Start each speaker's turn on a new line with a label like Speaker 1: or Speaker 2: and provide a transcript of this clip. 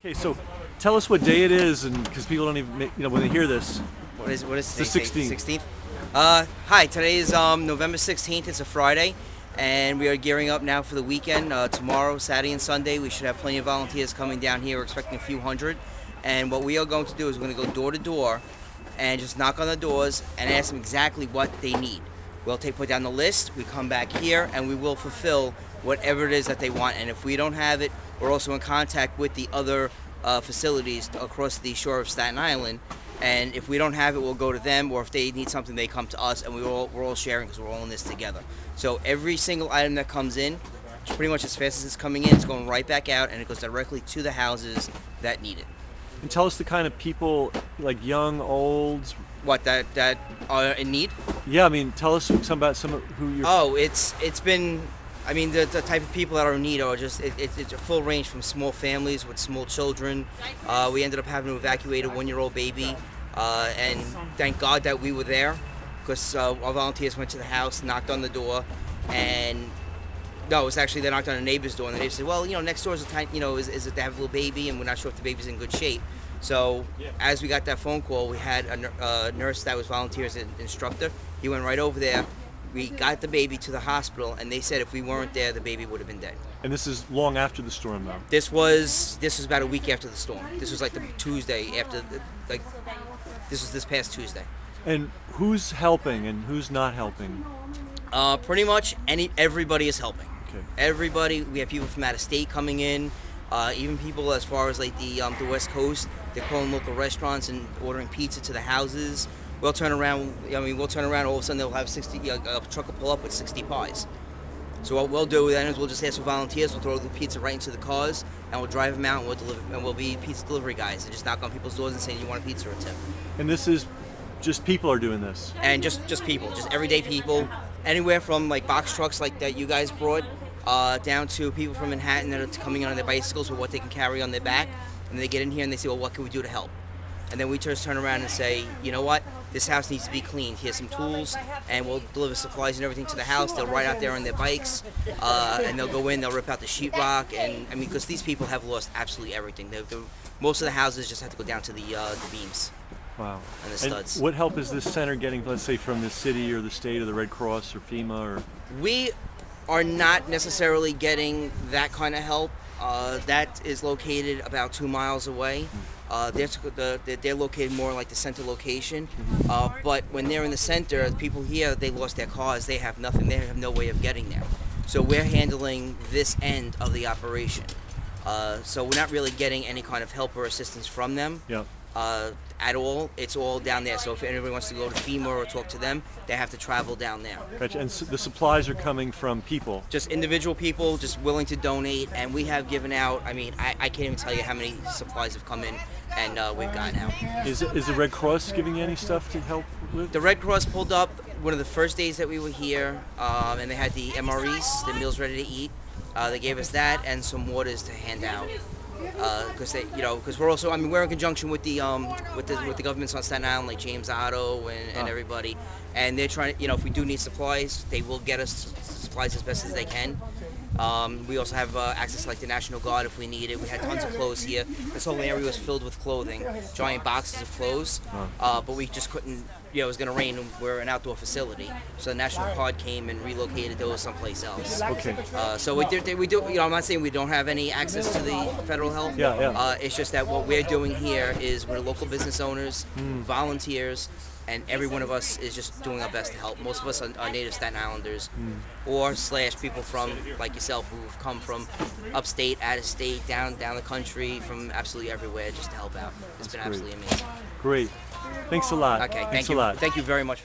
Speaker 1: Okay, so tell us what day it is, and because people don't even, when they hear this,
Speaker 2: What is
Speaker 1: it's the
Speaker 2: today?
Speaker 1: 16th.
Speaker 2: 16th. Hi. Today is November 16th. It's a Friday, and we are gearing up now for the weekend. Tomorrow, Saturday and Sunday, we should have plenty of volunteers coming down here. We're expecting a few hundred, and what we are going to do is we're going to go door to door, and just knock on the doors and ask them exactly what they need. We'll put down the list. We come back here, and we will fulfill whatever it is that they want. And if we don't have it, we're also in contact with the other facilities across the shore of Staten Island. And if we don't have it, we'll go to them, or if they need something, they come to us, and we're all sharing because we're all in this together. So every single item that comes in, pretty much as fast as it's coming in, it's going right back out, and it goes directly to the houses that need it.
Speaker 1: And tell us the kind of people, like young, old.
Speaker 2: What that are in need?
Speaker 1: Yeah, I mean, tell us some about some of who you're.
Speaker 2: Oh, it's been. I mean, the type of people that are in need are just it's a full range from small families with small children. We ended up having to evacuate a 1-year-old baby, and thank God that we were there, because our volunteers went to the house, knocked on the door, and no, it was actually they knocked on a neighbor's door, and the neighbor said, "Well, next door is a tiny, is it they have a little baby, and we're not sure if the baby's in good shape." So as we got that phone call, we had a nurse that was volunteer as an instructor. He went right over there. We got the baby to the hospital, and they said if we weren't there, the baby would have been dead.
Speaker 1: And this is long after the storm, though.
Speaker 2: This was about a week after the storm. This was like the Tuesday after, this was this past Tuesday.
Speaker 1: And who's helping and who's not helping?
Speaker 2: Pretty much everybody is helping.
Speaker 1: Okay.
Speaker 2: Everybody. We have people from out of state coming in. Even people as far as like the West Coast. They're calling local restaurants and ordering pizza to the houses. We'll turn around. We'll turn around. All of a sudden, they'll have 60. A truck will pull up with 60 pies. So what we'll do then is we'll just ask for volunteers. We'll throw the pizza right into the cars, and we'll drive them out, and we'll deliver. And we'll be pizza delivery guys and just knock on people's doors and say, "You want a pizza or a tip?"
Speaker 1: And this is just people are doing this.
Speaker 2: And just people, just everyday people, anywhere from like box trucks like that you guys brought, down to people from Manhattan that are coming in on their bicycles with what they can carry on their back, and they get in here and they say, "Well, what can we do to help?" And then we just turn around and say, "You know what? This house needs to be cleaned. Here's some tools," and we'll deliver supplies and everything to the house. They'll ride out there on their bikes, and they'll go in. They'll rip out the sheetrock, and because these people have lost absolutely everything. Most of the houses just have to go down to the beams.
Speaker 1: Wow.
Speaker 2: And the studs.
Speaker 1: And what help is this center getting, let's say, from the city or the state or the Red Cross or FEMA or?
Speaker 2: We are not necessarily getting that kind of help. That is located about 2 miles away. They're located more like the center location. But when they're in the center, the people here, they lost their cars. They have nothing. They have no way of getting there. So we're handling this end of the operation. So we're not really getting any kind of help or assistance from them.
Speaker 1: Yeah.
Speaker 2: At all. It's all down there. So if anybody wants to go to FEMA or talk to them, they have to travel down there.
Speaker 1: Gotcha. And the supplies are coming from people.
Speaker 2: Just individual people just willing to donate, and we have given out, I can't even tell you how many supplies have come in and we've gotten out.
Speaker 1: Is the Red Cross giving you any stuff to help with?
Speaker 2: The Red Cross pulled up one of the first days that we were here, and they had the MREs, the meals ready to eat. They gave us that and some waters to hand out. Because we're also, we're in conjunction with the governments on Staten Island, like James Otto and everybody, and they're trying to, if we do need supplies, they will get us supplies as best as they can. We also have access to like the National Guard if we need it. We had tons of clothes here. This whole area was filled with clothing, giant boxes of clothes, but we just couldn't. It was going to rain, and we're an outdoor facility, so the National Guard came and relocated those someplace else.
Speaker 1: Okay.
Speaker 2: So we do. I'm not saying we don't have any access to the federal help.
Speaker 1: Yeah.
Speaker 2: It's just that what we're doing here is we're local business owners, volunteers, and every one of us is just doing our best to help. Most of us are native Staten Islanders, or / people from like yourself who've come from upstate, out of state, down the country, from absolutely everywhere just to help out. It's been absolutely amazing.
Speaker 1: Great. Thanks a lot.
Speaker 2: Okay,
Speaker 1: Thanks a lot.
Speaker 2: Thank you very much.